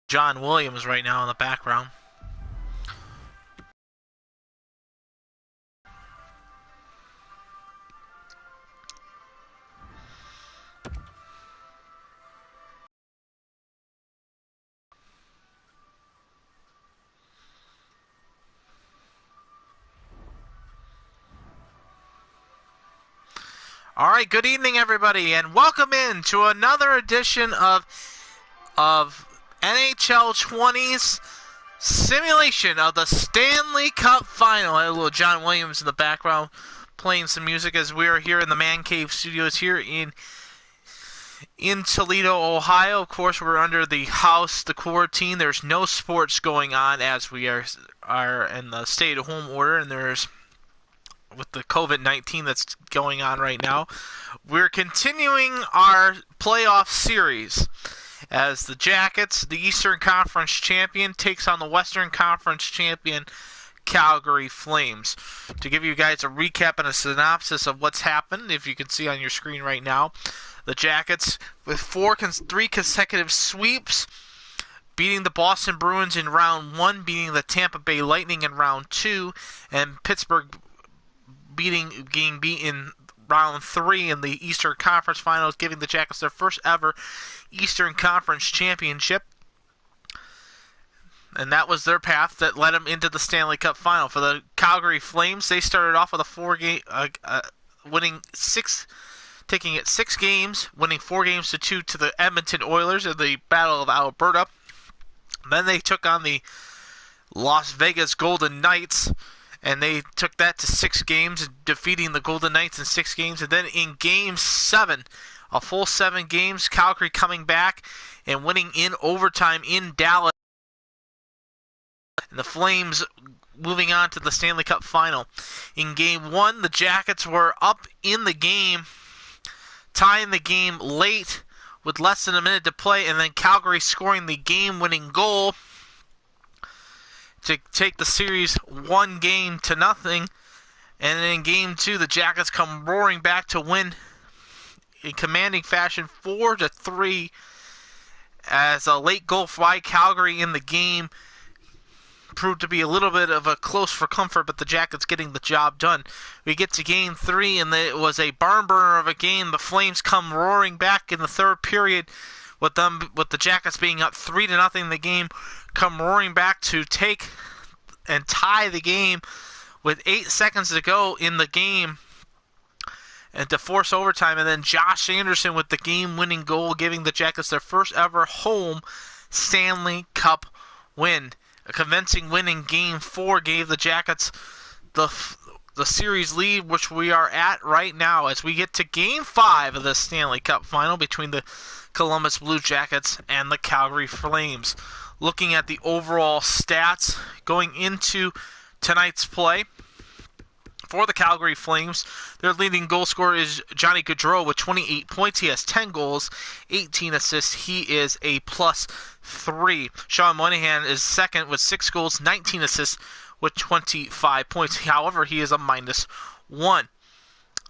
John Williams right now in the background. All right, good evening, everybody, and welcome in to another edition of NHL 20's simulation of the Stanley Cup Final. I had a little John Williams in the background playing some music as we are here in the Man Cave Studios here in Toledo, Ohio. Of course, we're under the quarantine. There's no sports going on as we are in the stay-at-home order, and there's with the COVID-19 that's going on right now. We're continuing our playoff series as the Jackets, the Eastern Conference champion, takes on the Western Conference champion, Calgary Flames. To give you guys a recap and a synopsis of what's happened, if you can see on your screen right now, the Jackets, with three consecutive sweeps, beating the Boston Bruins in round 1, beating the Tampa Bay Lightning in round 2, and Pittsburgh being beaten round 3 in the Eastern Conference Finals, giving the Jackets their first ever Eastern Conference championship. And that was their path that led them into the Stanley Cup Final. For the Calgary Flames, they started off with taking it 6 games, winning 4 games to 2 to the Edmonton Oilers in the Battle of Alberta. Then they took on the Las Vegas Golden Knights, and they took that to 6 games, defeating the Golden Knights in 6 games. And then in Game 7, a full 7 games, Calgary coming back and winning in overtime in Dallas. And the Flames moving on to the Stanley Cup Final. In Game 1, the Jackets were up in the game, tying the game late with less than a minute to play, and then Calgary scoring the game-winning goal to take the series 1-0. And then in Game 2, the Jackets come roaring back to win in commanding fashion 4-3 as a late goal by Calgary in the game proved to be a little bit of a close for comfort, but the Jackets getting the job done. We get to Game 3, and it was a barn burner of a game. The Flames come roaring back in the third period with the Jackets being up 3-0 in the game, come roaring back to take and tie the game with 8 seconds to go in the game and to force overtime. And then Josh Anderson with the game-winning goal, giving the Jackets their first ever home Stanley Cup win. A convincing win in Game 4 gave the Jackets the series lead, which we are at right now as we get to Game 5 of the Stanley Cup Final between the Columbus Blue Jackets and the Calgary Flames. Looking at the overall stats going into tonight's play for the Calgary Flames, their leading goal scorer is Johnny Gaudreau with 28 points. He has 10 goals, 18 assists. He is a +3. Sean Moynihan is second with 6 goals, 19 assists with 25 points. However, he is a -1.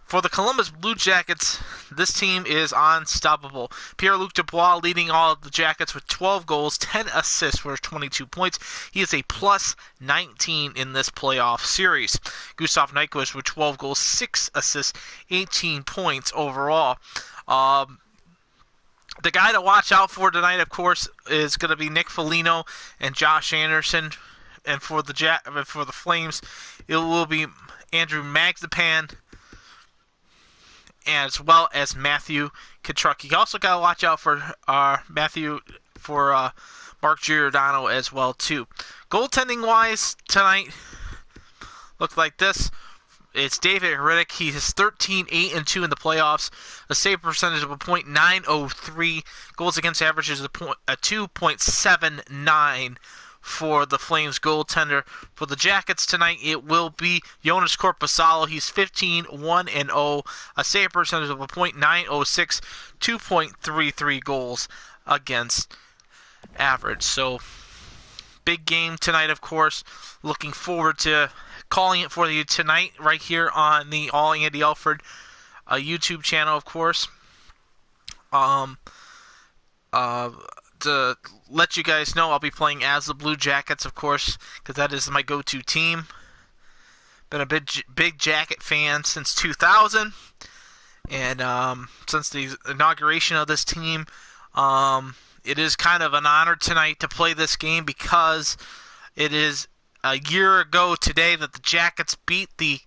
For the Columbus Blue Jackets, this team is unstoppable. Pierre-Luc Dubois leading all of the Jackets with 12 goals, 10 assists for 22 points. He is a +19 in this playoff series. Gustav Nyquist with 12 goals, 6 assists, 18 points overall. The guy to watch out for tonight, of course, is going to be Nick Foligno and Josh Anderson. And for the Flames, it will be Andrew Magdapan, as well as Matthew Tkachuk. You also got to watch out for Mark Giordano as well too. Goaltending wise tonight looked like this. It's David Riddick. He has 13-8-2 in the playoffs. A save percentage of a .903. Goals against average is a 2.79 for the Flames goaltender. For the Jackets tonight, it will be Jonas Korpisalo. He's 15-1-0, a save percentage of a .906, 2.33 goals against average. So, big game tonight, of course. Looking forward to calling it for you tonight right here on the All Andy Alford YouTube channel, of course. to let you guys know, I'll be playing as the Blue Jackets, of course, because that is my go-to team. Been a big Jacket fan since 2000, and since the inauguration of this team, it is kind of an honor tonight to play this game because it is a year ago today that the Jackets beat the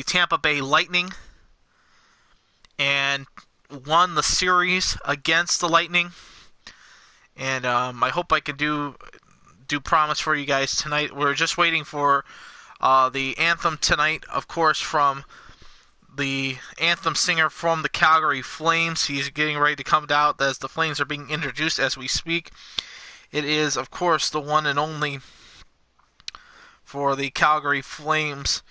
Tampa Bay Lightning and won the series against the Lightning. And I hope I can do promise for you guys tonight. We're just waiting for the anthem tonight, of course, from the anthem singer from the Calgary Flames. He's getting ready to come out as the Flames are being introduced as we speak. It is, of course, the one and only for the Calgary Flames,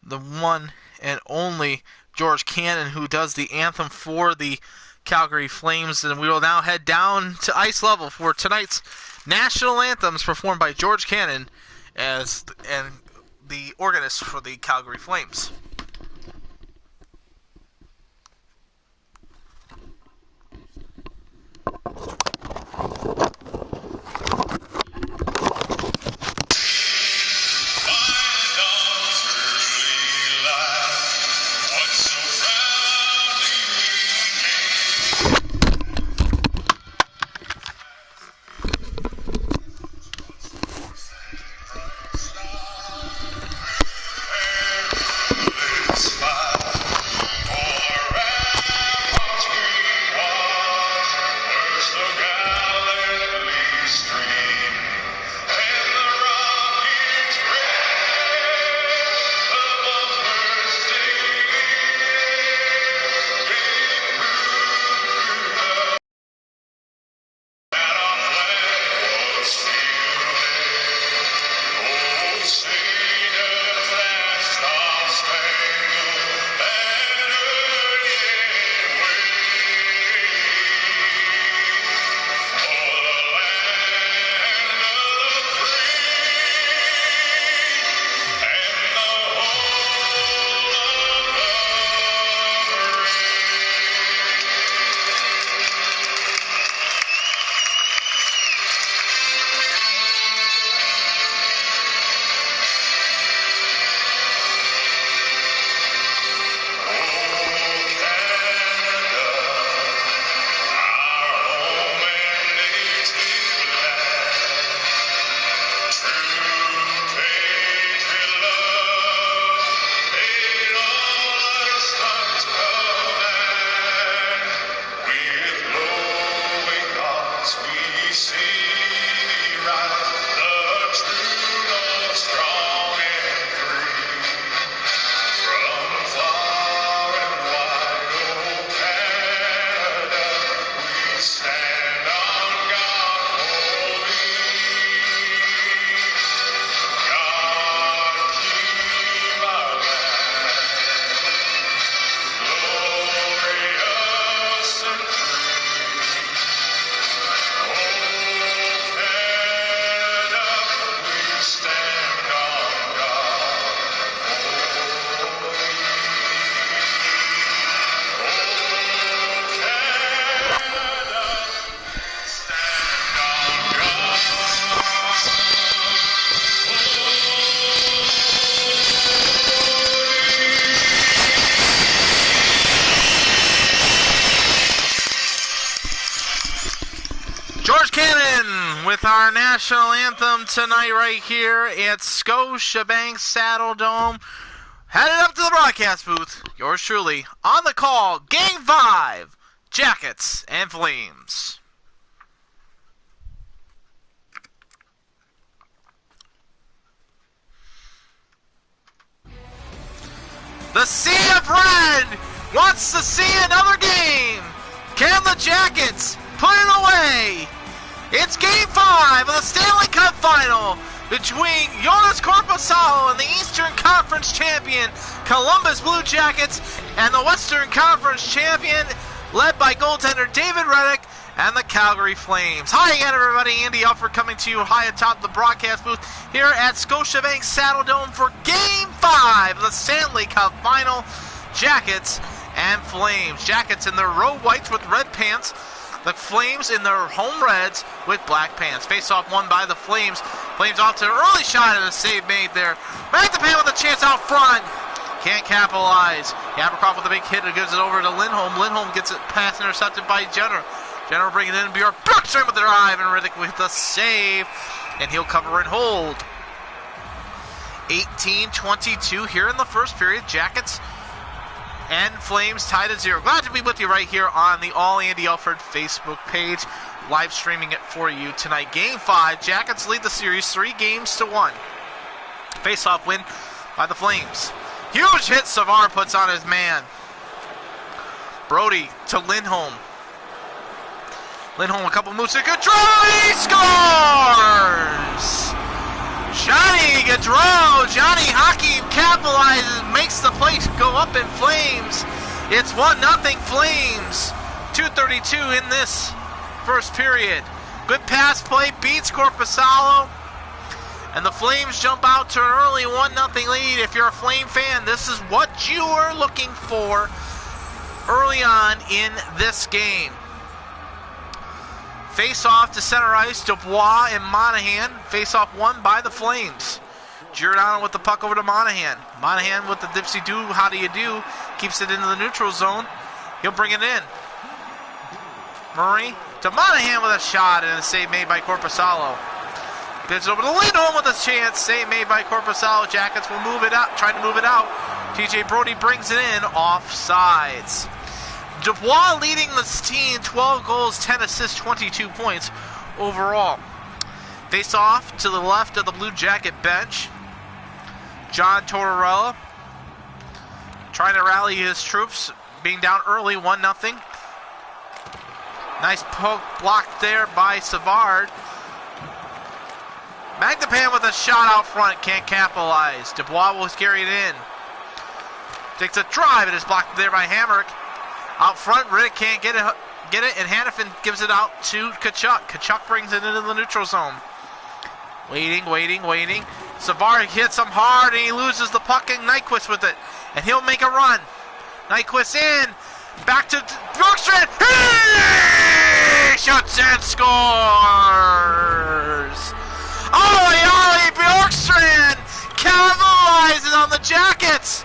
the one and only George Cannon, who does the anthem for the Calgary Flames. And we will now head down to ice level for tonight's national anthems performed by George Cannon and the organist for the Calgary Flames. With our national anthem tonight right here at Scotiabank Saddledome. Headed up to the broadcast booth, yours truly, on the call, Game 5, Jackets and Flames. The Sea of Red wants to see another game. Can the Jackets put it away? It's Game 5 of the Stanley Cup Final between Jonas Korpisalo and the Eastern Conference champion Columbus Blue Jackets and the Western Conference champion led by goaltender David Reddick and the Calgary Flames. Hi again, everybody. Andy Alford coming to you high atop the broadcast booth here at Scotiabank Saddledome for Game 5 of the Stanley Cup Final, Jackets and Flames. Jackets in their road whites with red pants. The Flames in their home reds with black pants. Face-off won by the Flames. Flames off to an early shot and a save made there. Bjacketfan with a chance out front. Can't capitalize. Gavrikov with a big hit and gives it over to Lindholm. Lindholm gets it pass intercepted by Jenner. Jenner bringing it in. Bjorkstrand with the drive and Riddick with the save. And he'll cover and hold. 18-22 here in the first period. Jackets and Flames tied at 0. Glad to be with you right here on the All Andy Alford Facebook page. Live streaming it for you tonight. Game 5. Jackets lead the series 3-1. Face-off win by the Flames. Huge hit Savard puts on his man. Brody to Lindholm. Lindholm a couple moves to Gaudreau. He scores! Johnny Gaudreau. Johnny Hockey capitalizes, makes the place go up in flames. It's 1-0 Flames. 2:32 in this first period. Good pass play, beats Korpisalo. And the Flames jump out to an early 1-0 lead. If you're a Flame fan, this is what you are looking for early on in this game. Face-off to center ice, Dubois and Monahan. Face-off won by the Flames. Giordano with the puck over to Monahan. Monahan with the dipsy-do, how do you do? Keeps it into the neutral zone. He'll bring it in. Murray to Monahan with a shot and a save made by Korpisalo. Gets over to Lindholm with a chance. Save made by Korpisalo. Jackets will move it out, trying to move it out. TJ Brody brings it in, offsides. Dubois leading this team, 12 goals, 10 assists, 22 points overall. Face off to the left of the Blue Jacket bench. John Tortorella trying to rally his troops, being down early, 1-0. Nice poke blocked there by Savard. Bjacketfan with a shot out front, can't capitalize. Dubois will carry it in. Takes a drive, it is blocked there by Hamrick. Out front, Riddick can't get it, and Hannafin gives it out to Tkachuk. Tkachuk brings it into the neutral zone. Waiting. Savard hits him hard, and he loses the puck, and Nyquist with it. And he'll make a run. Nyquist in. Back to Bjorkstrand. He shoots and scores. Ollie Bjorkstrand capitalizes on the Jackets.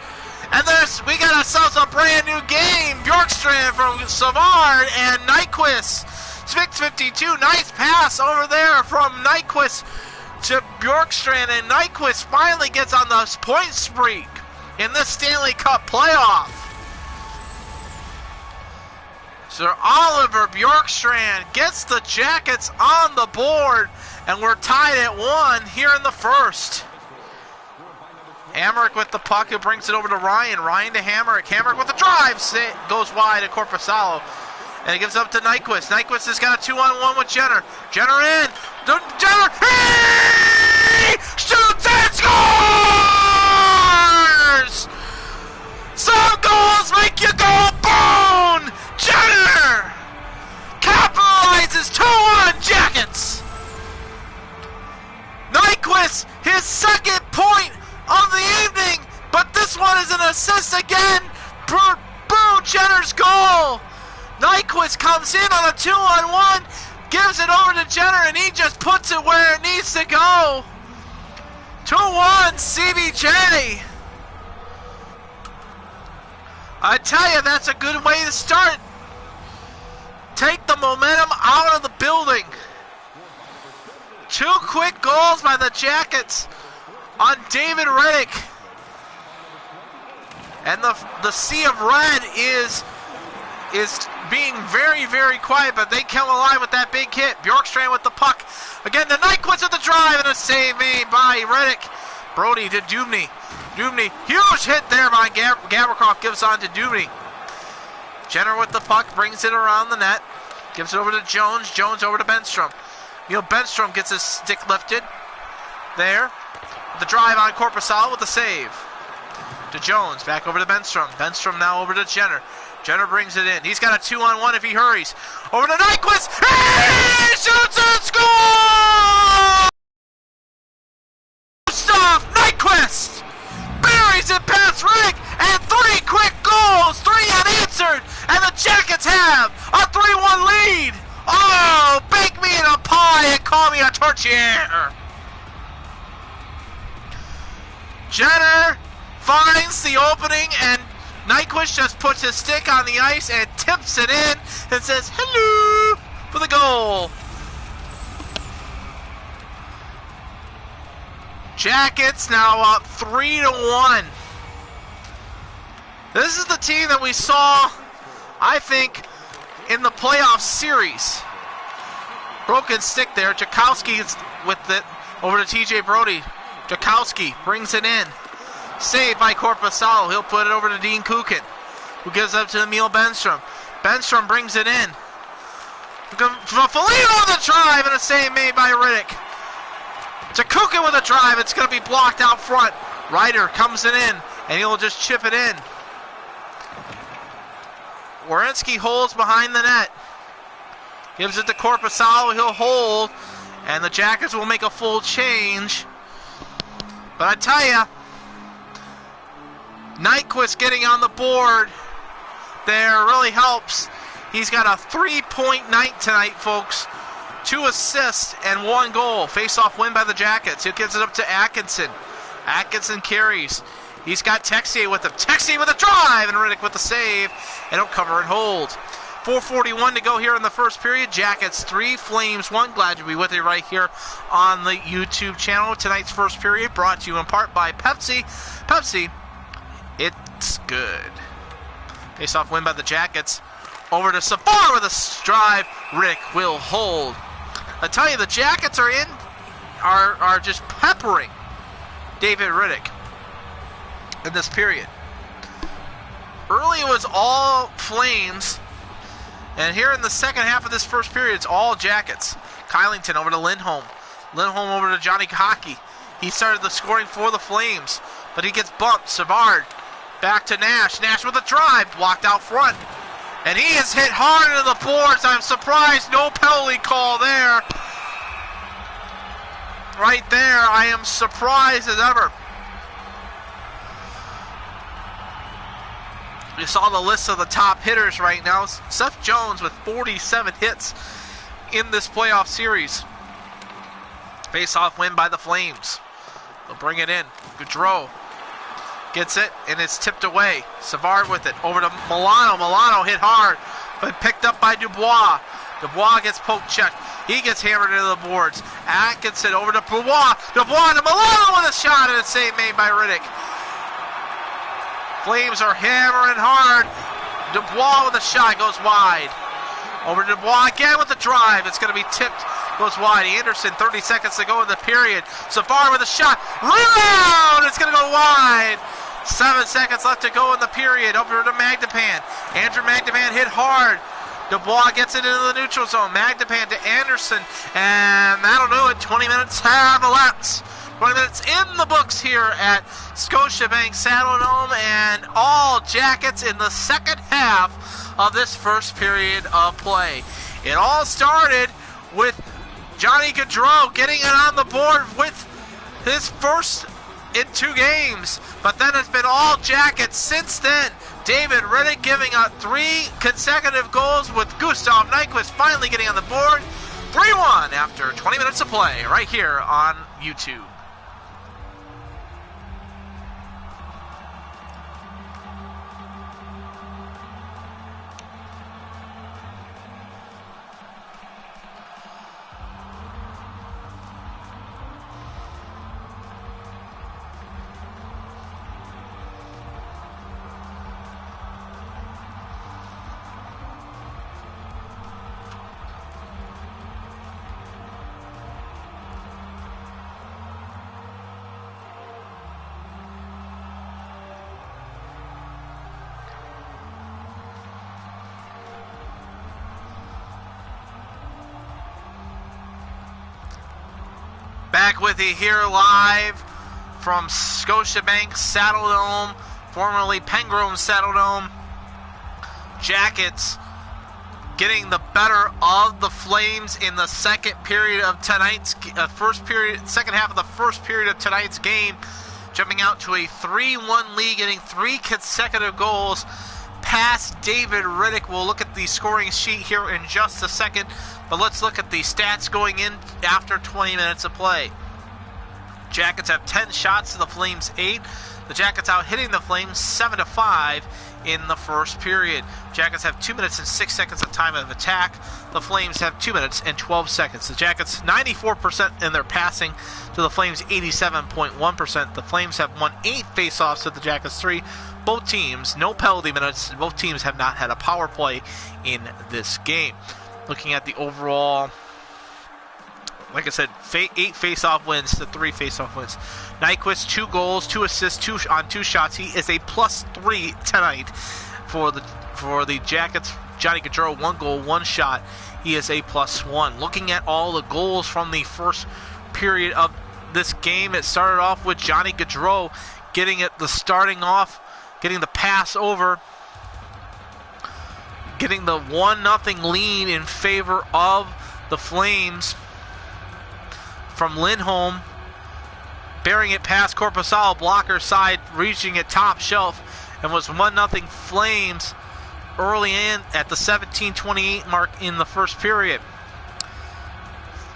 And we got ourselves a brand new game. Bjorkstrand from Savard and Nyquist. 6:52. Nice pass over there from Nyquist to Bjorkstrand. And Nyquist finally gets on the point streak in this Stanley Cup playoff. Sir Oliver Bjorkstrand gets the Jackets on the board. And we're tied at 1 here in the first. Hamrick with the puck, who brings it over to Ryan. Ryan to Hamrick. Hamrick with the drive. Goes wide to Korpisalo. And it gives up to Nyquist. Nyquist has got a 2-on-1 with Jenner. Jenner in. Jenner. He shoots and scores! Some goals make you go boom! Jenner capitalizes 2-1 Jackets. Nyquist, his second point of the evening, but this one is an assist again. Boom, Jenner's goal. Nyquist comes in on a 2-on-1, gives it over to Jenner, and he just puts it where it needs to go. 2-1 CBJ. I tell you, that's a good way to start. Take the momentum out of the building. 2 quick goals by the Jackets on David Riddick. And the sea of red is being very, very quiet, but they come alive with that big hit. Bjorkstrand with the puck. Again, the Nyquist with the drive, and a save made by Riddick. Brody to Dubny. Dubny, huge hit there by Gavrikov, gives on to Dubny. Jenner with the puck, brings it around the net. Gives it over to Jones. Jones over to Benstrom. Benstrom gets his stick lifted. There. The drive on Korpisalo with the save. To Jones. Back over to Benstrom. Benstrom now over to Jenner. Jenner brings it in. He's got a 2-on-1 if he hurries. Over to Nyquist. He shoots and scores! Stop! Nyquist buries it past Riddick, and 3 quick goals, 3 unanswered, and the Jackets have a 3-1 lead Oh, bake me in a pie and call me a tortillere. Jenner finds the opening, and Nyquist just puts his stick on the ice and tips it in and says hello for the goal. Jackets now up 3-1. This is the team that we saw, I think, in the playoff series. Broken stick there. Jakowski is with it over to TJ Brody. Jakowski brings it in. Saved by Korpisalo. He'll put it over to Dean Kukin, who gives up to Emil Benstrom. Benstrom brings it in. Foligno with a drive and a save made by Riddick. To Kukin with a drive. It's going to be blocked out front. Ryder comes it in, and he'll just chip it in. Werenski holds behind the net. Gives it to Korpisalo. He'll hold, and the Jackets will make a full change. But I tell you, Nyquist getting on the board there really helps. He's got a 3-point night tonight, folks. 2 assists and 1 goal. Face-off win by the Jackets. He gives it up to Atkinson. Atkinson carries. He's got Texier with him. Texier with a drive, and Riddick with the save. And he'll cover and hold. 4:41 to go here in the first period. Jackets 3, Flames 1. Glad to be with you right here on the YouTube channel. Tonight's first period brought to you in part by Pepsi. Pepsi, it's good. Face-off win by the Jackets. Over to Savard with a drive. Rick will hold. I tell you, the Jackets are just peppering David Riddick in this period. Early it was all Flames, and here in the second half of this first period, it's all Jackets. Kylington over to Lindholm. Lindholm over to Johnny Hockey. He started the scoring for the Flames, but he gets bumped. Savard back to Nash. Nash with a drive, blocked out front. And he is hit hard into the boards. I'm surprised no penalty call there. Right there, I am surprised as ever. You saw the list of the top hitters right now. Seth Jones with 47 hits in this playoff series. Face-off win by the Flames. They'll bring it in. Gaudreau gets it, and it's tipped away. Savard with it. Over to Milano. Milano hit hard, but picked up by Dubois. Dubois gets poke checked. He gets hammered into the boards. Atkinson over to Dubois. Dubois to Milano with a shot, and a save made by Riddick. Flames are hammering hard. Dubois with a shot, goes wide. Over to Dubois again with the drive. It's going to be tipped, goes wide. Anderson, 30 seconds to go in the period. Savard with a shot. Rebound! It's going to go wide. 7 seconds left to go in the period. Over to Magdepan. Andrew Magdepan hit hard. Dubois gets it into the neutral zone. Magdepan to Anderson. And that'll do it. 20 minutes have elapsed. 20 minutes in the books here at Scotiabank Saddledome, and all Jackets in the second half of this first period of play. It all started with Johnny Gaudreau getting it on the board with his first in 2 games, but then it's been all Jackets since then. David Riddick giving up 3 consecutive goals, with Gustav Nyquist finally getting on the board. 3-1 after 20 minutes of play right here on YouTube. Back with you here live from Scotiabank Saddledome, formerly Pengrove Saddledome. Jackets getting the better of the Flames in the second period of tonight's second half of the first period of tonight's game, jumping out to a 3-1 lead, getting 3 consecutive goals past David Riddick. We'll look at the scoring sheet here in just a second. But let's look at the stats going in after 20 minutes of play. Jackets have 10 shots to the Flames 8. The Jackets out hitting the Flames 7-5 in the first period. Jackets have 2 minutes and 6 seconds of time of attack. The Flames have 2 minutes and 12 seconds. The Jackets 94% in their passing to the Flames 87.1%. The Flames have won 8 faceoffs to the Jackets 3. Both teams, no penalty minutes. Both teams have not had a power play in this game. Looking at the overall, like I said, 8 face-off wins to 3 face-off wins. Nyquist, 2 goals, 2 assists, 2 shots. He is a +3 tonight for the Jackets. Johnny Gaudreau, 1 goal, 1 shot. He is a +1. Looking at all the goals from the first period of this game, it started off with Johnny Gaudreau getting the pass over, getting the 1-0 lead in favor of the Flames from Lindholm, bearing it past Korpisalo, blocker side, reaching it top shelf, and was 1-0 Flames early in at the 17:28 mark in the first period.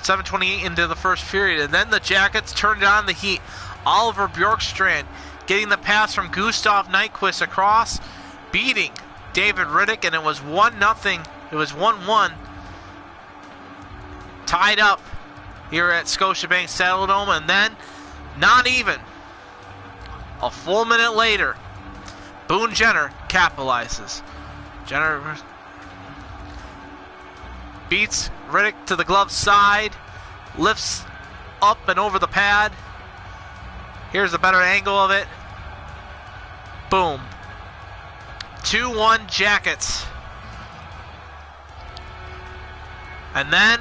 7:28 into the first period, and then the Jackets turned on the heat. Oliver Bjorkstrand getting the pass from Gustav Nyquist across, beating David Riddick, and it was 1-0. It was 1-1. Tied up here at Scotiabank Saddledome, and then not even a full minute later, Boone Jenner capitalizes. Jenner beats Riddick to the glove side, lifts up and over the pad. Here's a better angle of it. Boom. 2-1 Jackets. And then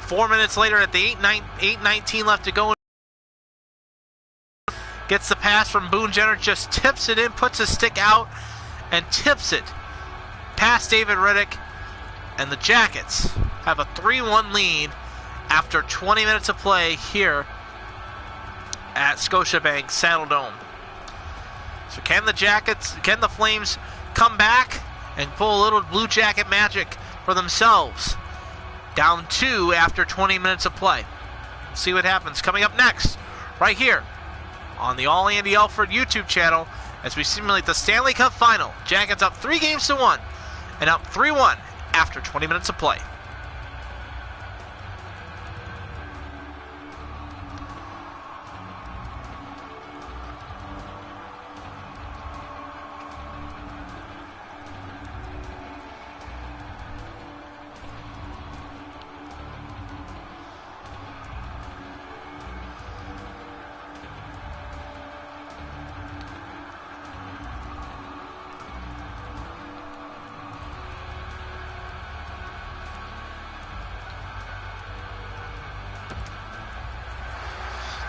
4 minutes later at the 8:19 left to go, gets the pass from Boone Jenner, just tips it in, puts his stick out and tips it past David Riddick, and the Jackets have a 3-1 lead after 20 minutes of play here at Scotiabank Saddledome. So can the Flames come back and pull a little Blue Jacket magic for themselves? Down 2 after 20 minutes of play. See what happens. Coming up next, right here on the All Andy Alford YouTube channel, as we simulate the Stanley Cup Final. Jackets up 3-1 and up 3-1 after 20 minutes of play.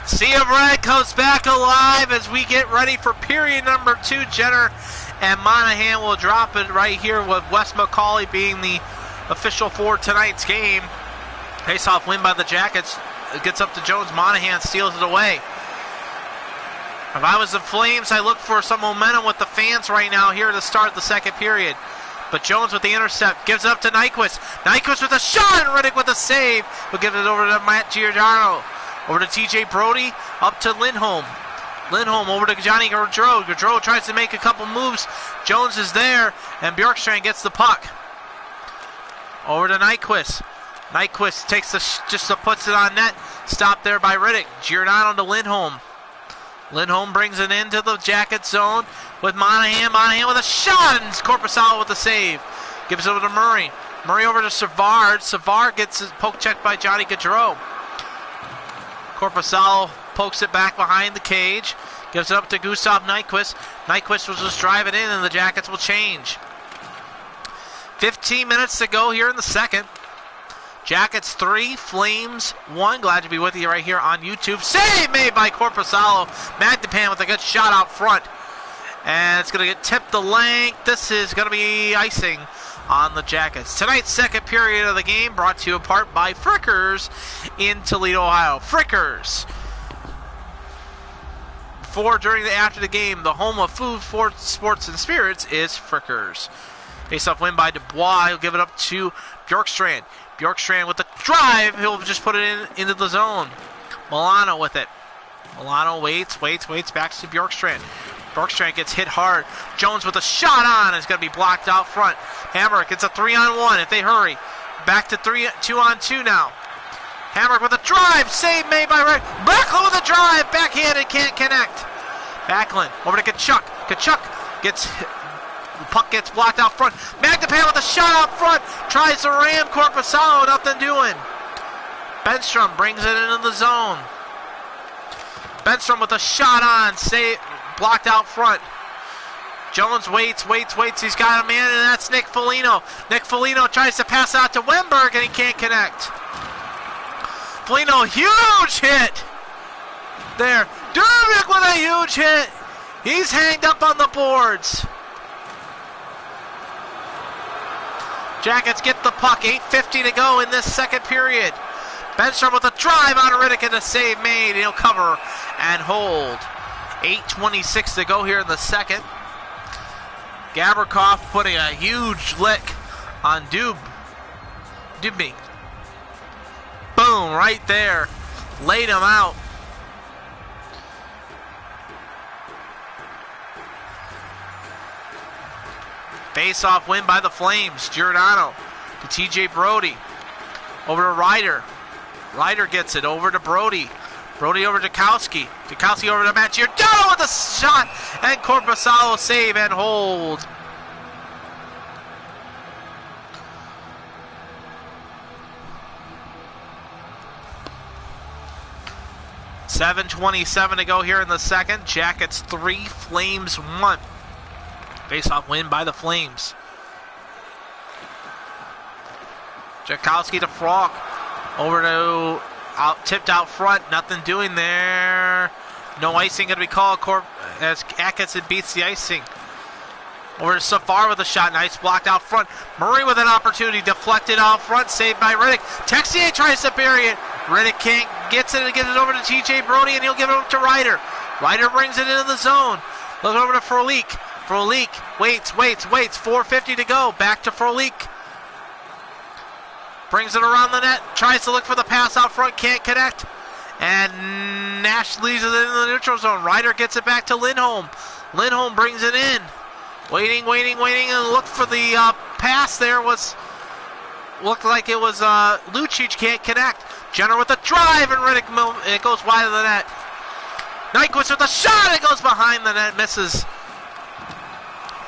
Sea of Red comes back alive as we get ready for period number 2. Jenner and Monahan will drop it right here with Wes McCauley being the official for tonight's game. Face-off win by the Jackets. It gets up to Jones. Monahan steals it away. If I was the Flames, I look for some momentum with the fans right now here to start the second period. But Jones with the intercept gives it up to Nyquist. Nyquist with a shot, and Riddick with a save. We'll give it over to Matt Giordano. Over to TJ Brody, up to Lindholm. Lindholm over to Johnny Gaudreau. Gaudreau tries to make a couple moves. Jones is there, and Bjorkstrand gets the puck. Over to Nyquist. Nyquist takes puts it on net. Stopped there by Riddick. Giordano to Lindholm. Lindholm brings it into the Jacket zone with Monahan. Monahan with a shot, and Korpisalo with the save. Gives it over to Murray. Murray over to Savard. Savard gets his poke checked by Johnny Gaudreau. Korpisalo pokes it back behind the cage. Gives it up to Gustav Nyquist. Nyquist will just drive it in, and the Jackets will change. 15 minutes to go here in the second. Jackets 3, Flames 1. Glad to be with you right here on YouTube. Save made by Korpisalo. Magdepan with a good shot out front. And it's going to get tipped the length. This is going to be icing on the Jackets. Tonight's second period of the game brought to you in part by Frickers in Toledo, Ohio. Frickers. After the game, the home of food, sports, and spirits is Frickers. Face-off win by Dubois. He'll give it up to Bjorkstrand. Bjorkstrand with the drive. He'll just put it into the zone. Milano with it. Milano waits. Back to Bjorkstrand. Bjorkstrand gets hit hard. Jones with a shot on. It's going to be blocked out front. Hamrick, it's a 3-on-1 if they hurry. Back to 2-on-2 now. Hamrick with a drive. Save made by Red. Backlund with a drive. Backhanded. Can't connect. Backlund over to Kachuk. Kachuk gets... The puck gets blocked out front. Magnapan with a shot out front. Tries to ram Korpisalo. Nothing doing. Benstrom brings it into the zone. Benstrom with a shot on. Blocked out front. Jones waits. He's got a man, and that's Nick Foligno. Nick Foligno tries to pass out to Wimberg, and he can't connect. Foligno, huge hit. There. Durvik with a huge hit. He's hanged up on the boards. Jackets get the puck. 8:50 to go in this second period. Benstrom with a drive on Riddick and a save made. He'll cover and hold. 8:26 to go here in the second. Gavrikov putting a huge lick on Dubny. Boom, right there. Laid him out. Face-off win by the Flames. Giordano to TJ Brody. Over to Ryder. Ryder gets it over to Brody. Brody over to Kowski. Kowski over to Matt Giordano with a shot. And Korpisalo save and hold. .7:27 to go here in the second. Jackets 3, Flames 1. Face-off win by the Flames. Jakowski to Frog. Over to tipped out front. Nothing doing there. No icing going to be called as Atkinson beats the icing. Over to Safar with a shot. Nice blocked out front. Murray with an opportunity. Deflected out front. Saved by Riddick. Texier tries to bury it. Riddick can't. Gets it and gets it over to TJ Brody, and he'll give it up to Ryder. Ryder brings it into the zone. Look over to Frolik. Frolik waits. 4:50 to go. Back to Frolik. Brings it around the net. Tries to look for the pass out front. Can't connect. And Nash leaves it into the neutral zone. Ryder gets it back to Lindholm. Lindholm brings it in. Waiting, and look for the pass there. Looked like it was Lucic. Can't connect. Jenner with a drive, and Riddick, it goes wide of the net. Nyquist with a shot. It goes behind the net. Misses.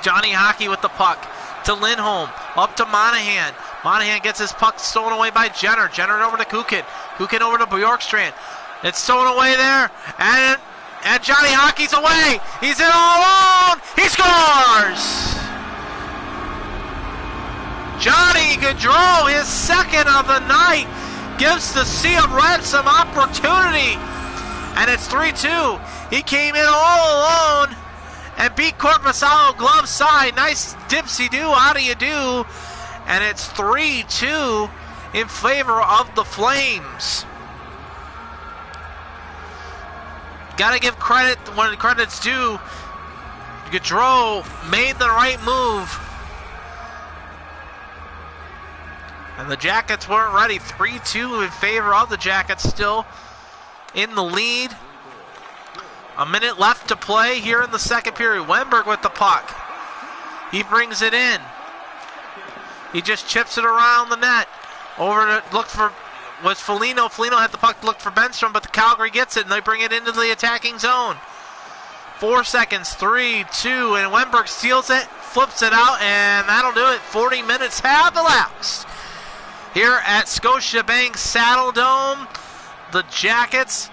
Johnny Hockey with the puck to Lindholm. Up to Monahan. Monahan gets his puck stolen away by Jenner. Jenner over to Kukin. Kukin over to Bjorkstrand. It's stolen away there. And Johnny Hockey's away. He's in all alone. He scores! Johnny Gaudreau, his second of the night, gives the Sea of Red some opportunity. And it's 3-2. He came in all alone and beat Korpisalo glove side. Nice dipsy-do, how do you do? And it's 3-2 in favor of the Flames. Gotta give credit when credit's due. Gaudreau made the right move. And the Jackets weren't ready. 3-2 in favor of the Jackets, still in the lead. A minute left to play here in the second period. Wemberg with the puck. He brings it in. He just chips it around the net. Over to look for was Foligno. Foligno had the puck to look for Benstrom, but the Calgary gets it and they bring it into the attacking zone. 4 seconds, 3, 2, and Wemberg steals it, flips it out, and that'll do it. 40 minutes have elapsed. Here at Scotiabank Saddle Dome, the Jackets,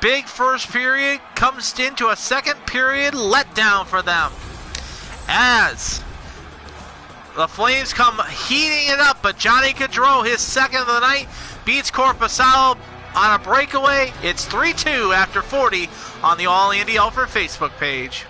big first period comes into a second period letdown for them. As the Flames come heating it up, but Johnny Gaudreau, his second of the night, beats Korpisalo on a breakaway. It's 3-2 after 40 on the All Andy Alford Facebook page.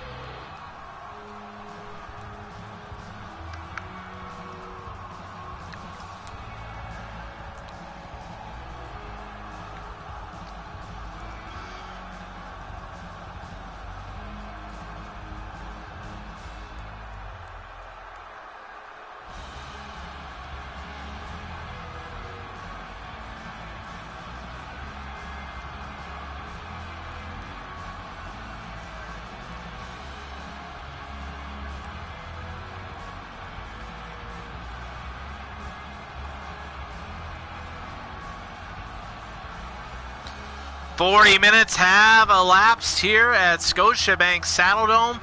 40 minutes have elapsed here at Scotiabank Saddledome.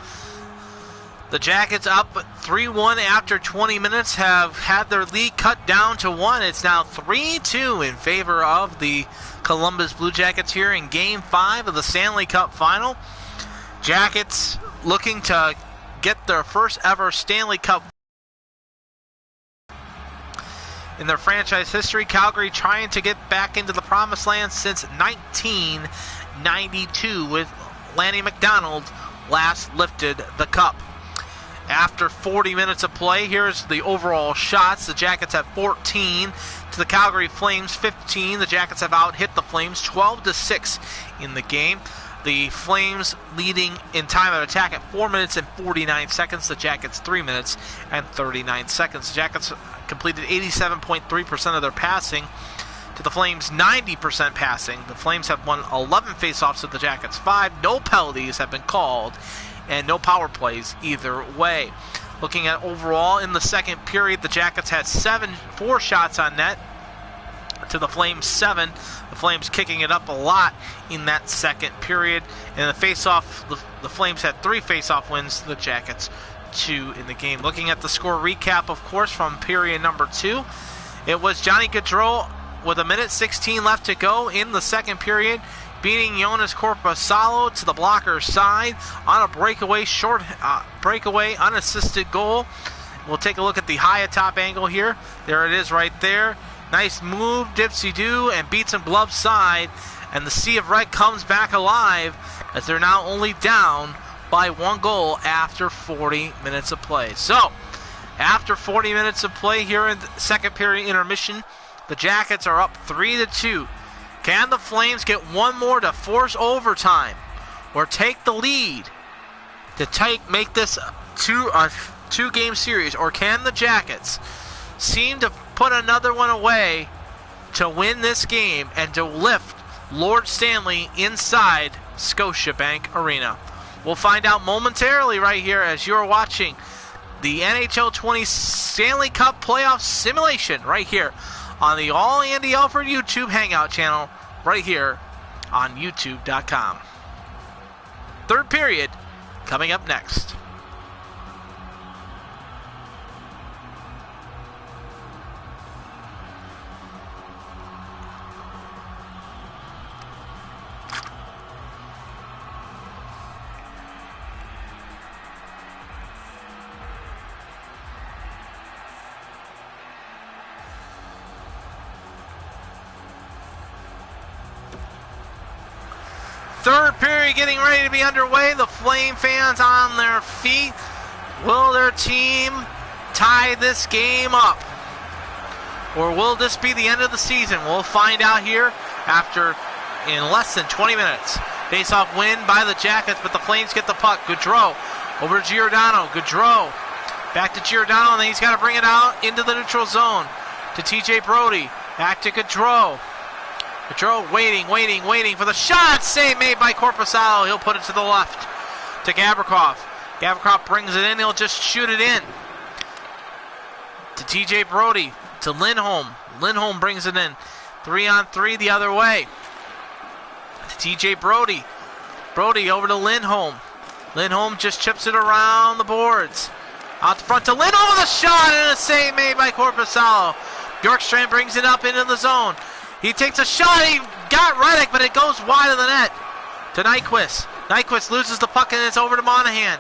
The Jackets up 3-1 after 20 minutes have had their lead cut down to 1. It's now 3-2 in favor of the Columbus Blue Jackets here in Game 5 of the Stanley Cup Final. Jackets looking to get their first ever Stanley Cup in their franchise history. Calgary trying to get back into the promised land since 1992 with Lanny McDonald last lifted the cup. After 40 minutes of play, here's the overall shots. The Jackets have 14 to the Calgary Flames 15. The Jackets have out-hit the Flames 12-6 in the game. The Flames leading in time of attack at 4 minutes and 49 seconds. The Jackets 3 minutes and 39 seconds. The Jackets completed 87.3% of their passing to the Flames 90% passing. The Flames have won 11 faceoffs to the Jackets 5. No penalties have been called and no power plays either way. Looking at overall in the second period, the Jackets had 4 shots on net to the Flames 7. The Flames kicking it up a lot in that second period. In the face-off, the Flames had 3 face-off wins, the Jackets 2 in the game. Looking at the score recap, of course, from period number 2, it was Johnny Gaudreau with 1:16 left to go in the second period, beating Jonas Korpisalo to the blocker's side on a breakaway unassisted goal. We'll take a look at the high atop angle here. There it is right there. Nice move, dipsy-do, and beats him glove side. And the Sea of Red comes back alive as they're now only down by 1 goal after 40 minutes of play. So, after 40 minutes of play here in the second period intermission, the Jackets are up 3-2. Can the Flames get one more to force overtime or take the lead to make this a two-game series? Or can the Jackets seem to put another one away to win this game and to lift Lord Stanley inside Scotiabank Arena? We'll find out momentarily right here as you're watching the NHL 20 Stanley Cup Playoff Simulation right here on the All Andy Alford YouTube Hangout channel right here on YouTube.com. Third period coming up next. Third period getting ready to be underway. The Flame fans on their feet. Will their team tie this game up? Or will this be the end of the season? We'll find out here in less than 20 minutes. Face-off win by the Jackets, but the Flames get the puck. Gaudreau over to Giordano. Gaudreau back to Giordano, and then he's got to bring it out into the neutral zone to TJ Brodie. Back to Gaudreau. Gaudreau waiting for the shot. Save made by Korpisalo. He'll put it to the left to Gavrikov. Gavrikov brings it in. He'll just shoot it in to TJ Brodie, to Lindholm. Lindholm brings it in. 3-on-3 the other way to TJ Brodie. Brodie over to Lindholm. Lindholm just chips it around the boards. Out the front to Lindholm with a shot and a save made by Korpisalo. Bjorkstrand brings it up into the zone. He takes a shot. He got Reddick, but it goes wide of the net to Nyquist. Nyquist loses the puck, and it's over to Monahan.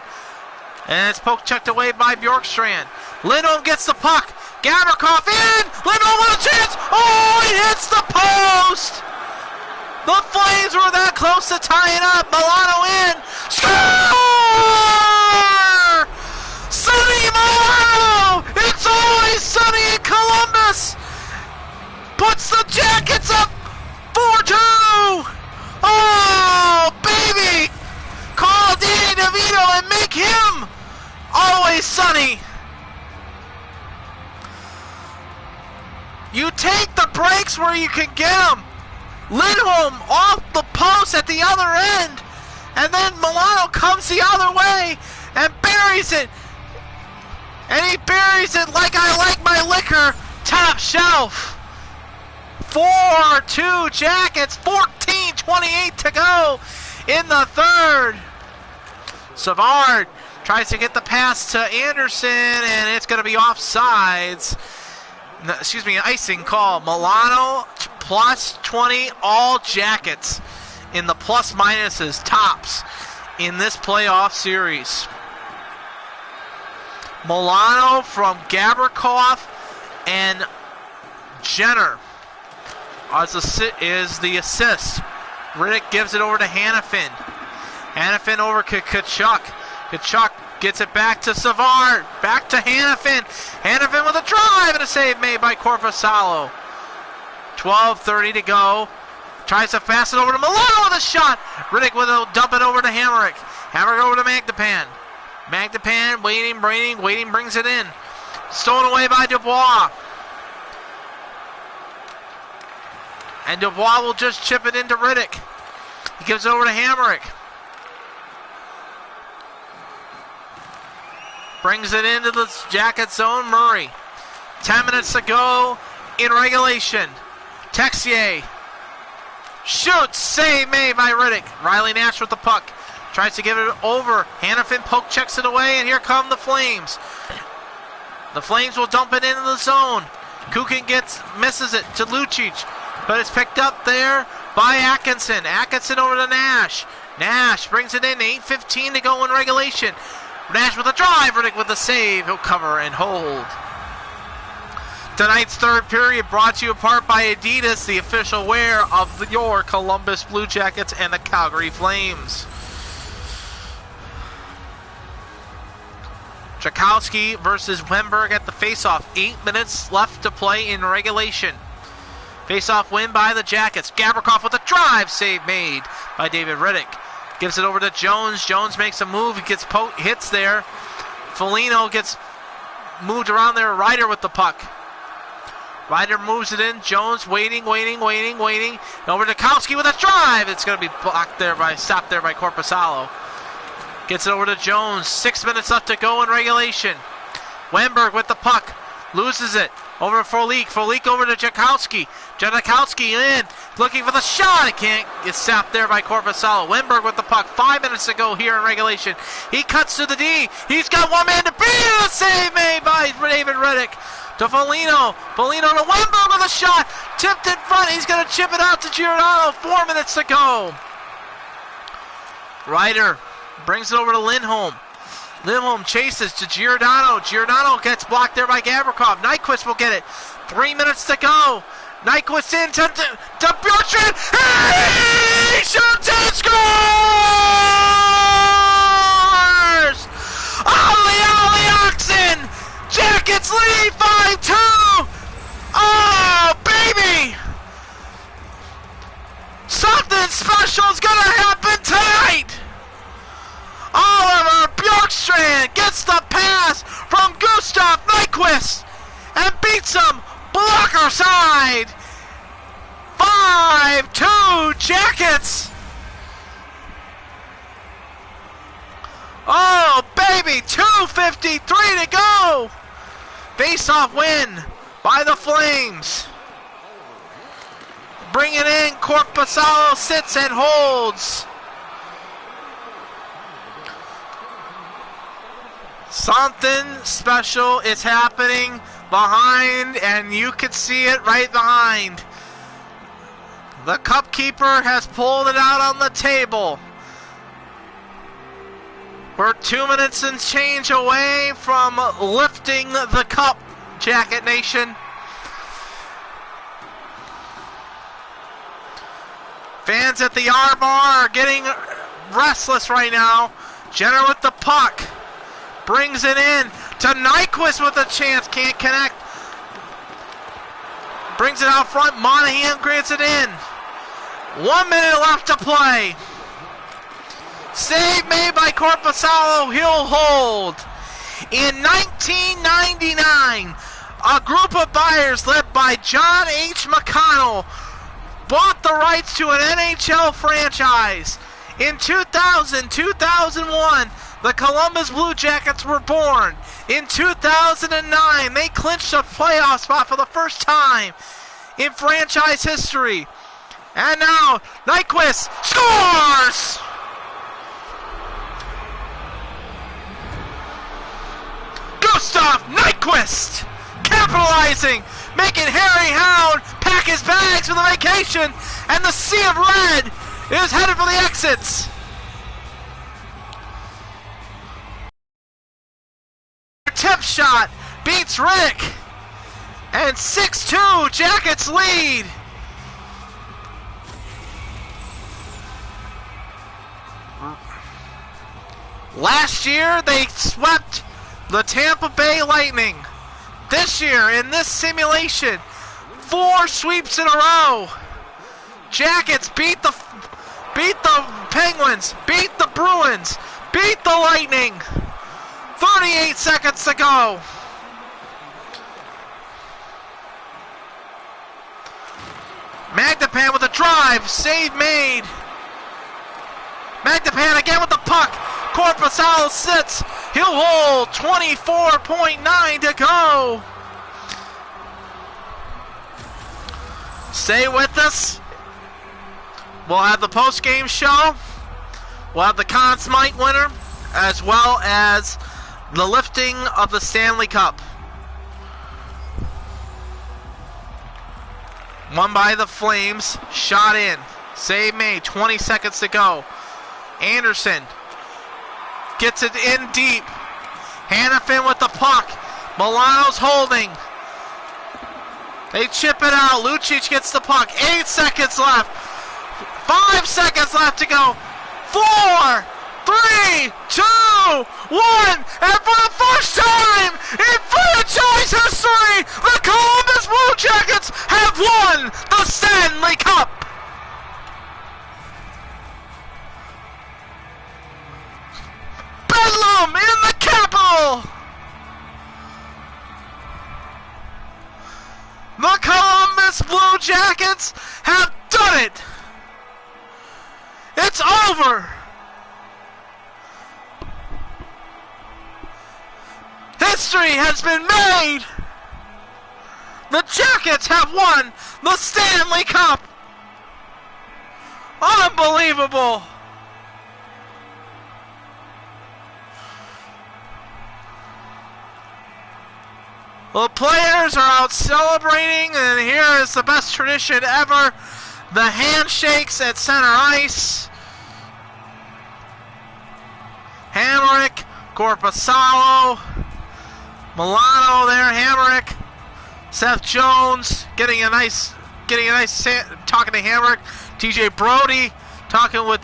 And it's checked away by Bjorkstrand. Lindholm gets the puck. Gavrikov in. Lindholm with a chance. Oh, he hits the post. The Flames were that close to tying up. Milano in. Score! Sonny Milano! It's always sunny in Columbus. Puts the Jackets up 4-2. Oh, baby! Call Danny DeVito and make him always sunny. You take the breaks where you can get them. Lindholm off the post at the other end, and then Milano comes the other way and buries it. And he buries it like I like my liquor, top shelf. 4-2 Jackets. 14:28 to go in the third. Savard tries to get the pass to Anderson, and it's going to be offsides. No, excuse me, icing call. Milano plus 20, all Jackets in the plus minuses, tops in this playoff series. Milano from Gavrikov and Jenner is the assist. Riddick gives it over to Hanifin. Hanifin over to Tkachuk. Tkachuk gets it back to Savard. Back to Hanifin. Hanifin with a drive and a save made by Korpisalo. 12:30 to go. Tries to pass it over to Milano with a shot. Riddick will dump it over to Hamrick. Hamrick over to Magdapan. Magdapan waiting, brings it in. Stolen away by Dubois. And Dubois will just chip it into Riddick. He gives it over to Hamrick. Brings it into the Jacket zone. Murray. 10 minutes to go in regulation. Texier shoots. Save made by Riddick. Riley Nash with the puck. Tries to give it over. Hanifin poke checks it away, and here come the Flames. The Flames will dump it into the zone. Kukin misses it to Lucic, but it's picked up there by Atkinson. Atkinson over to Nash. Nash brings it in. 8:15 to go in regulation. Nash with a drive. Riddick with a save. He'll cover and hold. Tonight's third period brought to you apart by Adidas, the official wear of your Columbus Blue Jackets and the Calgary Flames. Tchaikovsky versus Wemberg at the faceoff. 8 minutes left to play in regulation. Faceoff win by the Jackets. Gavrikov with a drive. Save made by David Riddick. Gives it over to Jones. Jones makes a move. He gets hits there. Foligno gets moved around there. Ryder with the puck. Ryder moves it in. Jones waiting. Over to Kowski with a drive. It's going to be stopped there by Korpisalo. Gets it over to Jones. 6 minutes left to go in regulation. Wemberg with the puck. Loses it. Over to Frolik. Frolik over to Jakowski. Jakowski in. Looking for the shot. It can't. It's stopped there by Korpisalo. Wemberg with the puck. 5 minutes to go here in regulation. He cuts to the D. He's got one man to beat. A save made by David Riddick. To Foligno. Foligno to Wemberg with a shot. Tipped in front. He's going to chip it out to Giordano. 4 minutes to go. Ryder brings it over to Lindholm. Lindholm chases to Giordano. Giordano gets blocked there by Gavrikov. Nyquist will get it. 3 minutes to go. Nyquist in to Bjorkstrand. He shoots and scores! Ollie Oxen! Jackets lead 5-2! Oh, baby! Something special is going to happen tonight! Oliver Bjorkstrand gets the pass from Gustav Nyquist and beats him blocker side. 5-2 Jackets. Oh, baby, 2:53 to go. Face-off win by the Flames. Bring it in. Korpisalo sits and holds. Something special is happening behind, and you can see it right behind. The cup keeper has pulled it out on the table. We're 2 minutes and change away from lifting the cup, Jacket Nation. Fans at the R bar are getting restless right now. Jenner with the puck. Brings it in to Nyquist with a chance. Can't connect. Brings it out front. Monahan grants it in. 1 minute left to play. Save made by Korpisalo. He'll hold. In 1999, a group of buyers led by John H. McConnell bought the rights to an NHL franchise. In 2000, 2001, the Columbus Blue Jackets were born. In 2009, they clinched a playoff spot for the first time in franchise history. And now, Nyquist scores! Gustav Nyquist capitalizing, making Harry Hound pack his bags for the vacation, and the Sea of Red is headed for the exits. Tip shot beats Rick, and 6-2 Jackets lead. Last year they swept the Tampa Bay Lightning. This year in this simulation, 4 sweeps in a row. Jackets beat the Penguins, beat the Bruins, beat the Lightning. 38 seconds to go. Magdapan with a drive, save made. Magdapan again with the puck. Korpisalo sits. He'll hold. 24.9 to go. Stay with us. We'll have the post-game show. We'll have the Conn Smythe winner, as well as the lifting of the Stanley Cup. Won by the Flames. Shot in. Save made. 20 seconds to go. Anderson gets it in deep. Hannafin with the puck. Milano's holding. They chip it out. Lucic gets the puck. 8 seconds left. 5 seconds left to go. 4, 3, 2, 1. And for the first time in franchise history, the Columbus Blue Jackets have won the Stanley Cup. Bedlam in the capital. The Columbus Blue Jackets have done it. It's over. History has been made. The Jackets have won the Stanley Cup. Unbelievable. The players are out celebrating, and here is the best tradition ever. The handshakes at center ice. Hamrick, Korpisalo, Milano there, Hamrick, Seth Jones getting a nice talking to Hamrick. TJ Brody talking with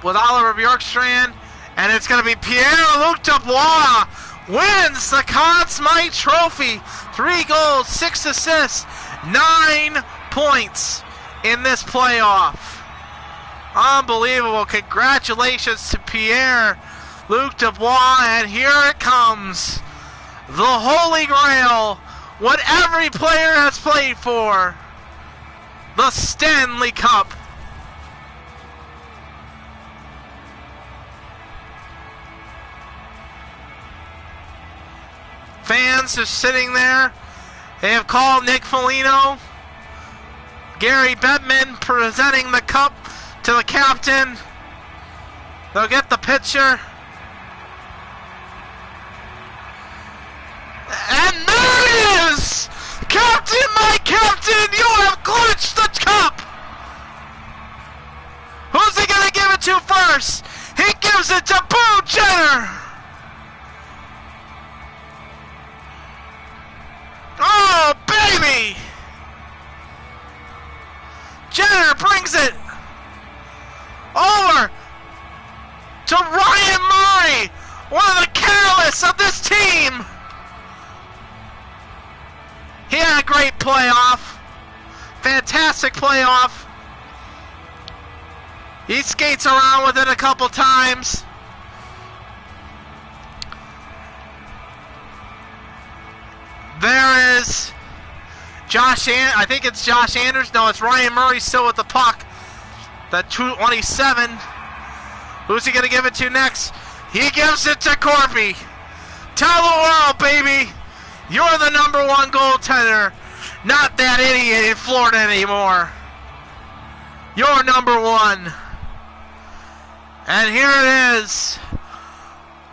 Oliver Bjorkstrand, and it's going to be Pierre-Luc Dubois wins the Conn Smythe Trophy. 3 goals, 6 assists, 9 points in this playoff. Unbelievable. Congratulations to Pierre-Luc Dubois, and here it comes. The Holy Grail, what every player has played for. The Stanley Cup. Fans are sitting there. They have called Nick Foligno. Gary Bettman presenting the cup to the captain. They'll get the picture. And there it is! Captain, my captain, you have clinched the cup! Who's he going to give it to first? He gives it to Boo Jenner! Oh, baby! Jenner brings it over to Ryan Murray, one of the catalysts of this team. He had a great playoff. Fantastic playoff. He skates around with it a couple times. There is I think it's Josh Anders. No, it's Ryan Murray still with the puck. That 27. Who's he going to give it to next? He gives it to Corby. Tell the world, baby, you're the #1 goaltender. Not that idiot in Florida anymore. You're number one. And here it is.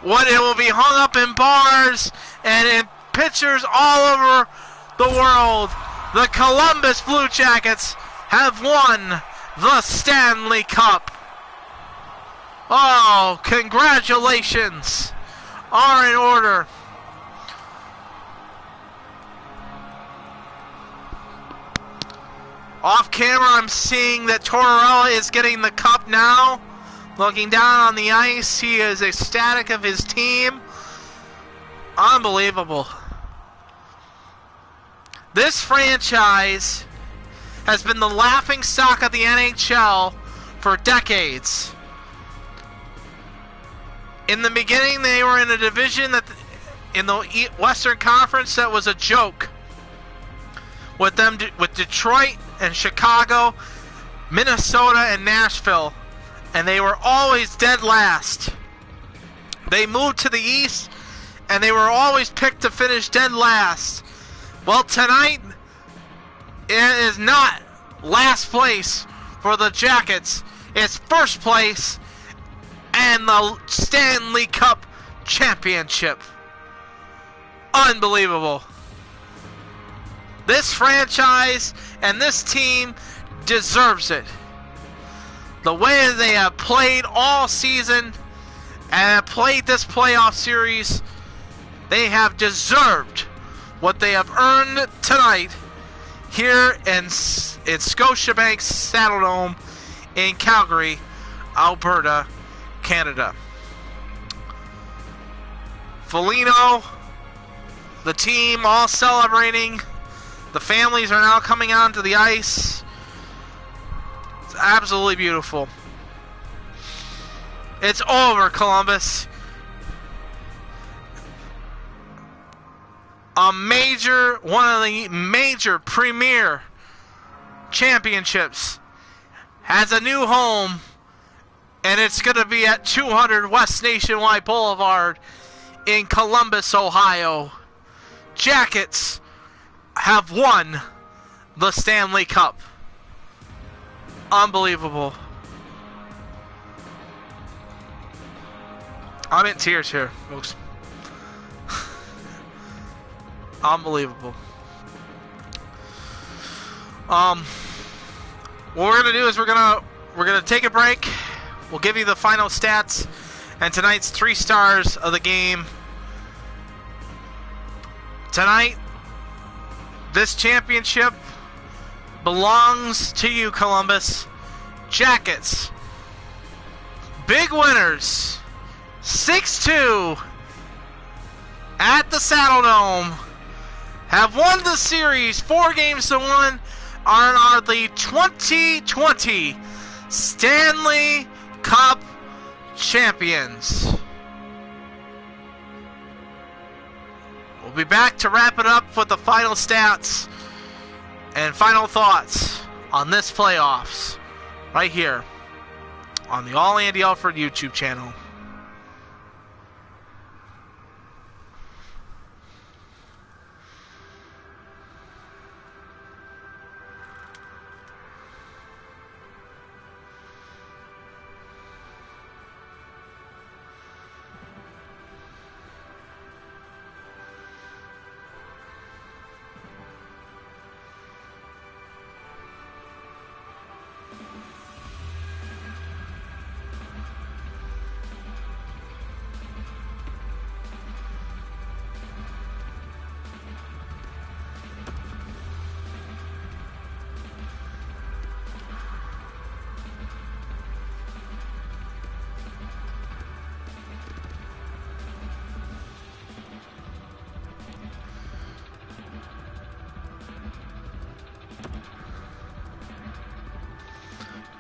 What it will be hung up in bars and in pictures all over the world. The Columbus Blue Jackets have won the Stanley Cup. Oh, congratulations are in order. Off camera, I'm seeing that Tortorella is getting the cup now. Looking down on the ice, he is ecstatic of his team. Unbelievable. This franchise has been the laughingstock of the NHL for decades. In the beginning, they were in a division that, in the Western Conference, that was a joke. With Detroit and Chicago, Minnesota and Nashville, and they were always dead last. They moved to the East, and they were always picked to finish dead last. Well, tonight, it is not last place for the Jackets. It's first place and the Stanley Cup Championship. Unbelievable. This franchise and this team deserves it. The way they have played all season and have played this playoff series, they have deserved what they have earned tonight here in Scotiabank Saddledome in Calgary, Alberta, Canada. Foligno, the team all celebrating. The families are now coming onto the ice. It's absolutely beautiful. It's over, Columbus. One of the major premier championships has a new home, and it's going to be at 200 West Nationwide Boulevard in Columbus, Ohio. Jackets have won the Stanley Cup. Unbelievable. I'm in tears here, folks. Unbelievable. What we're gonna do is we're gonna take a break. We'll give you the final stats and tonight's 3 stars of the game. Tonight, this championship belongs to you, Columbus. Jackets, big winners, 6-2 at the Saddledome. Have won the series 4-1 and are the 2020 Stanley Cup champions. We'll be back to wrap it up with the final stats and final thoughts on this playoffs right here on the All Andy Alford YouTube channel.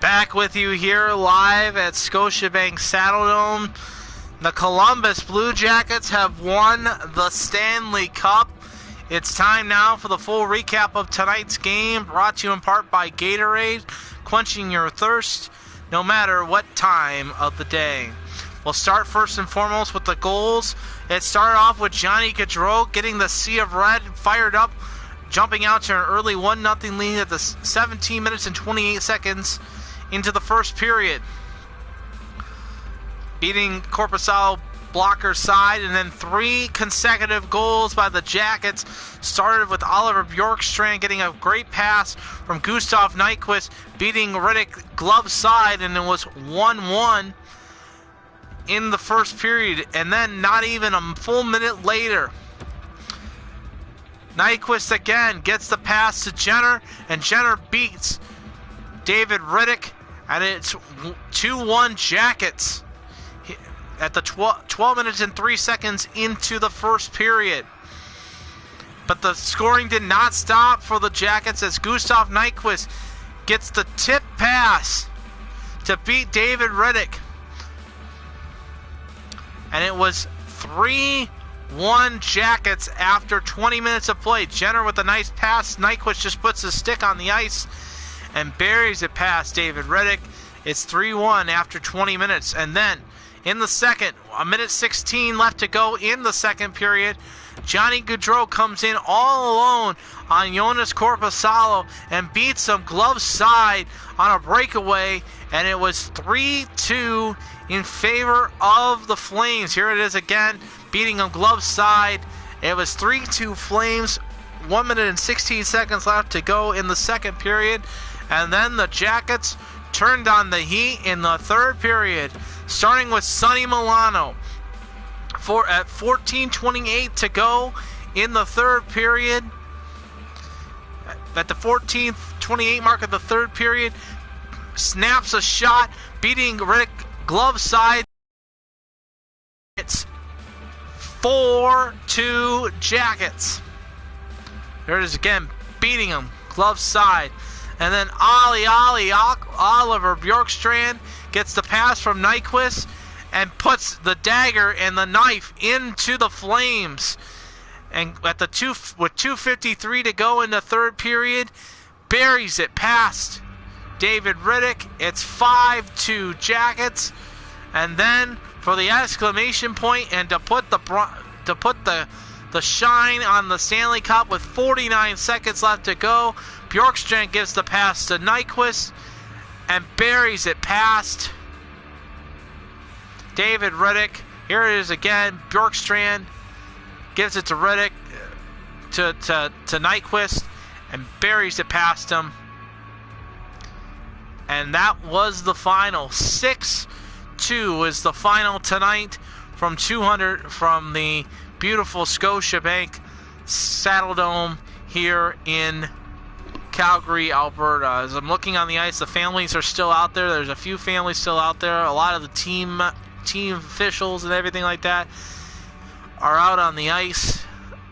Back with you here live at Scotiabank Saddledome. The Columbus Blue Jackets have won the Stanley Cup. It's time now for the full recap of tonight's game, brought to you in part by Gatorade, quenching your thirst no matter what time of the day. We'll start first and foremost with the goals. It started off with Johnny Gaudreau getting the Sea of Red fired up jumping out to an early 1-0 lead at the 17 minutes and 28 seconds into the first period. Beating Korpisalo blocker side, and then 3 consecutive goals by the Jackets. Started with Oliver Bjorkstrand getting a great pass from Gustav Nyquist, beating Riddick glove side, and it was 1-1 in the first period. And then not even a full minute later, Nyquist again gets the pass to Jenner, and Jenner beats David Riddick, and it's 2-1 Jackets at the 12 minutes and 3 seconds into the first period. But the scoring did not stop for the Jackets as Gustav Nyquist gets the tip pass to beat David Riddick. And it was 3-1 Jackets after 20 minutes of play. Jenner with a nice pass. Nyquist just puts his stick on the ice and buries it past David Riddick. It's 3-1 after 20 minutes. And then in the second, 1:16 left to go in the second period, Johnny Gaudreau comes in all alone on Jonas Korpisalo and beats him glove side on a breakaway, and it was 3-2 in favor of the Flames. Here it is again, beating him glove side. It was 3-2 Flames, 1 minute and 16 seconds left to go in the second period, and then the Jackets turned on the heat in the third period, starting with Sonny Milano. At 14:28 to go in the third period, at the 14:28 mark of the third period, snaps a shot, beating Riddick glove side. It's 4-2 Jackets. There it is again, beating him glove side. And then Oliver Bjorkstrand gets the pass from Nyquist and puts the dagger and the knife into the Flames. And at with 2:53 to go in the third period, buries it past David Riddick. It's 5-2 Jackets. And then for the exclamation point and to put the shine on the Stanley Cup with 49 seconds left to go, Bjorkstrand gives the pass to Nyquist and buries it past David Riddick. Here it is again. Bjorkstrand gives it to Riddick, to Nyquist, and buries it past him. And that was the final. 6-2 is the final tonight from the beautiful Scotiabank Saddledome here in Calgary, Alberta. As I'm looking on the ice, the families are still out there. There's a few families still out there. A lot of the team officials and everything like that are out on the ice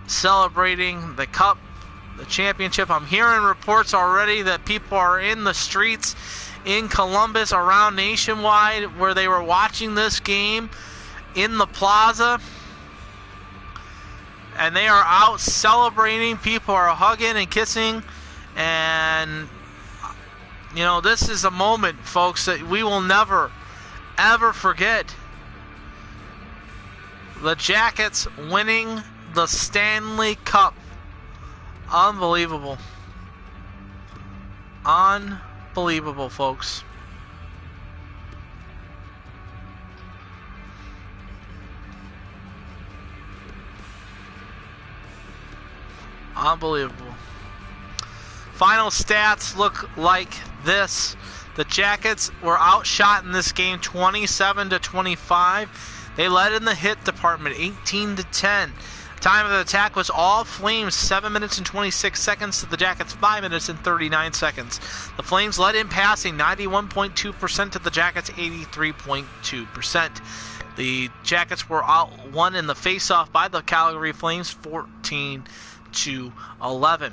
celebrating the cup, the championship. I'm hearing reports already that people are in the streets in Columbus, around nationwide, where they were watching this game in the plaza, and they are out celebrating. People are hugging and kissing, and you know, this is a moment, folks, that we will never ever forget. The Jackets winning the Stanley Cup. Unbelievable. Unbelievable, folks. Unbelievable. Final stats look like this. The Jackets were outshot in this game 27-25. They led in the hit department 18-10. Time of the attack was all Flames, 7 minutes and 26 seconds to the Jackets, 5 minutes and 39 seconds. The Flames led in passing 91.2% to the Jackets 83.2%. The Jackets were outwon in the faceoff by the Calgary Flames 14-11.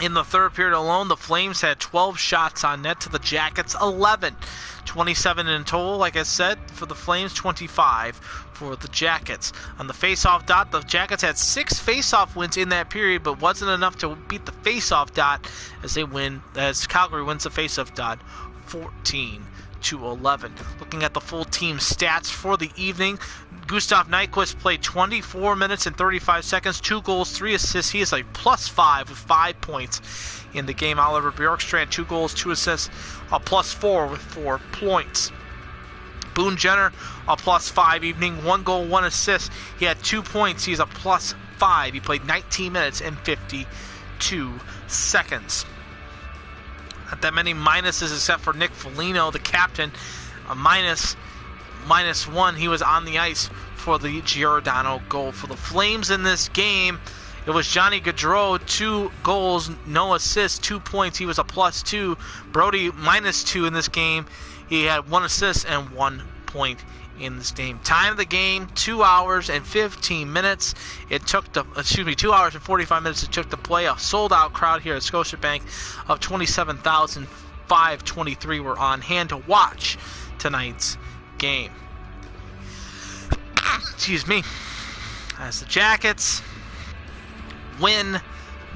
In the third period alone, the Flames had 12 shots on net to the Jackets 11. 27 in total, like I said, for the Flames, 25 for the Jackets. On the face-off dot, the Jackets had 6 face-off wins in that period, but wasn't enough to beat the face-off dot as Calgary wins the face-off dot 14-11. 5-11. Looking at the full team stats for the evening, Gustav Nyquist played 24 minutes and 35 seconds, 2 goals, 3 assists. He is a +5 with 5 points in the game. Oliver Bjorkstrand, 2 goals, 2 assists, a +4 with 4 points. Boone Jenner, a +5 evening, 1 goal, 1 assist. He had 2 points. He's a +5. He played 19 minutes and 52 seconds. Not that many minuses except for Nick Foligno, the captain, a -1. He was on the ice for the Giordano goal. For the Flames in this game, it was Johnny Gaudreau, 2 goals, no assists, 2 points. He was a +2. Brody, -2 in this game. He had 1 assist and 1 point in this game. Time of the game, 2 hours and 15 minutes. It took 2 hours and 45 minutes it took to play. A sold-out crowd here at Scotiabank of 27,523 were on hand to watch tonight's game. Excuse me. As the Jackets win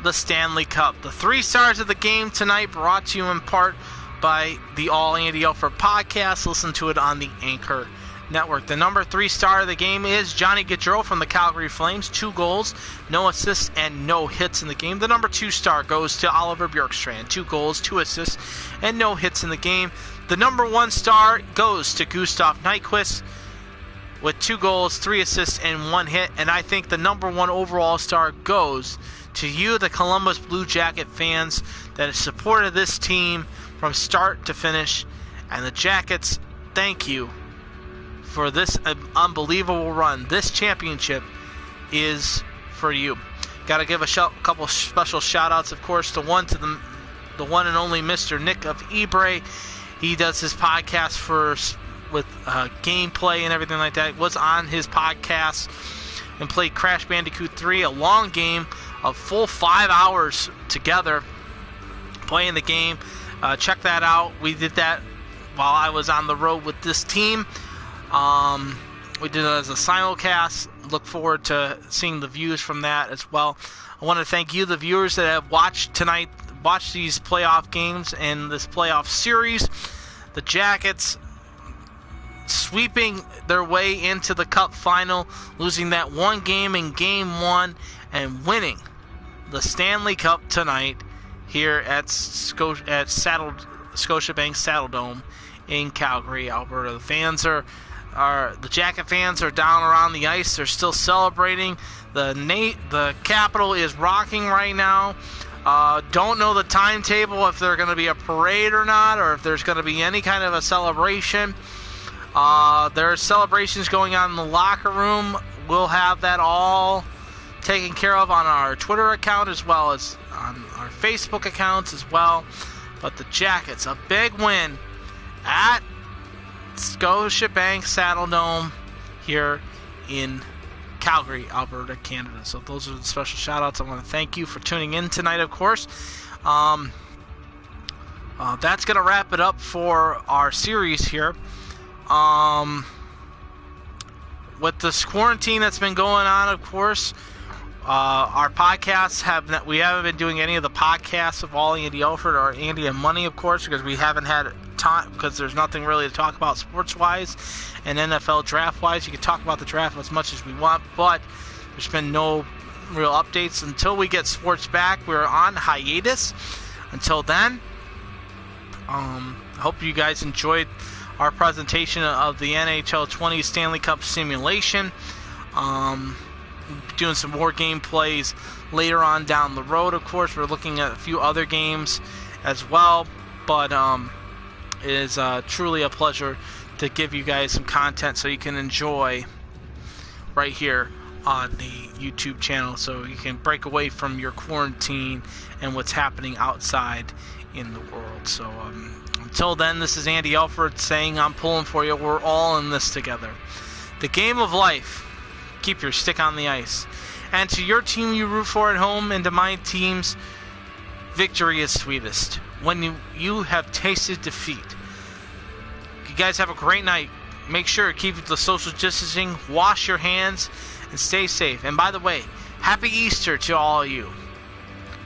the Stanley Cup. The 3 stars of the game tonight brought to you in part by the All Andy Elford podcast. Listen to it on the Anchor Network. The number 3 star of the game is Johnny Gaudreau from the Calgary Flames. 2 goals, no assists, and no hits in the game. The number 2 star goes to Oliver Bjorkstrand. 2 goals, 2 assists, and no hits in the game. The number 1 star goes to Gustav Nyquist with 2 goals, 3 assists, and 1 hit. And I think the number 1 overall star goes to you, the Columbus Blue Jacket fans that have supported this team from start to finish. And the Jackets, thank you for this unbelievable run. This championship is for you. Got to give a couple special shout-outs, of course, the one and only Mr. Nick of eBay. He does his podcast with gameplay and everything like that. Was on his podcast and played Crash Bandicoot 3, a long game, a full 5 hours together playing the game. Check that out. We did that while I was on the road with this team. We did it as a simulcast. Look forward to seeing the views from that as well. I want to thank you, the viewers that have watched these playoff games and this playoff series. The Jackets sweeping their way into the Cup Final, losing that one game in Game 1 and winning the Stanley Cup tonight here at Scotiabank Saddledome in Calgary, Alberta. The Jacket fans are down around the ice. They're still celebrating. The Capitol is rocking right now. Don't know the timetable, if there's going to be a parade or not, or if there's going to be any kind of a celebration. There are celebrations going on in the locker room. We'll have that all taken care of on our Twitter account as well as on our Facebook accounts as well. But the Jackets, a big win at Scotiabank Saddledome here in Calgary, Alberta, Canada. So those are the special shout-outs. I want to thank you for tuning in tonight, of course. That's going to wrap it up for our series here. With this quarantine that's been going on, of course, our podcasts we haven't been doing any of the podcasts of All Andy Elford or Andy and Money, of course, because we haven't had time, because there's nothing really to talk about sports-wise and NFL draft-wise. You can talk about the draft as much as we want, but there's been no real updates. Until we get sports back, we're on hiatus. Until then, I hope you guys enjoyed our presentation of the NHL 20 Stanley Cup simulation. Doing some more gameplays later on down the road, of course. We're looking at a few other games as well, but it is truly a pleasure to give you guys some content so you can enjoy right here on the YouTube channel, so you can break away from your quarantine and what's happening outside in the world. So until then, this is Andy Elford saying I'm pulling for you. We're all in this together. The game of life. Keep your stick on the ice. And to your team you root for at home, and to my teams, victory is sweetest when you have tasted defeat. You guys have a great night. Make sure to keep the social distancing, wash your hands, and stay safe. And by the way, happy Easter to all of you.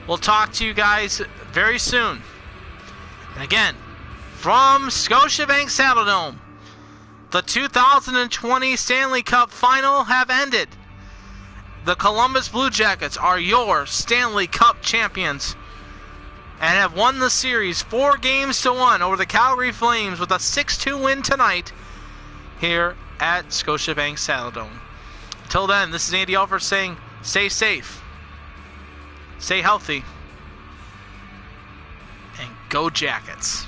We'll talk to you guys very soon. And again, From Scotiabank Saddledome, the 2020 Stanley Cup Final have ended. The Columbus Blue Jackets are your Stanley Cup champions and have won the series 4-1 over the Calgary Flames with a 6-2 win tonight here at Scotiabank Saddledome. Until then, this is Andy Alford saying stay safe, stay healthy, and go Jackets.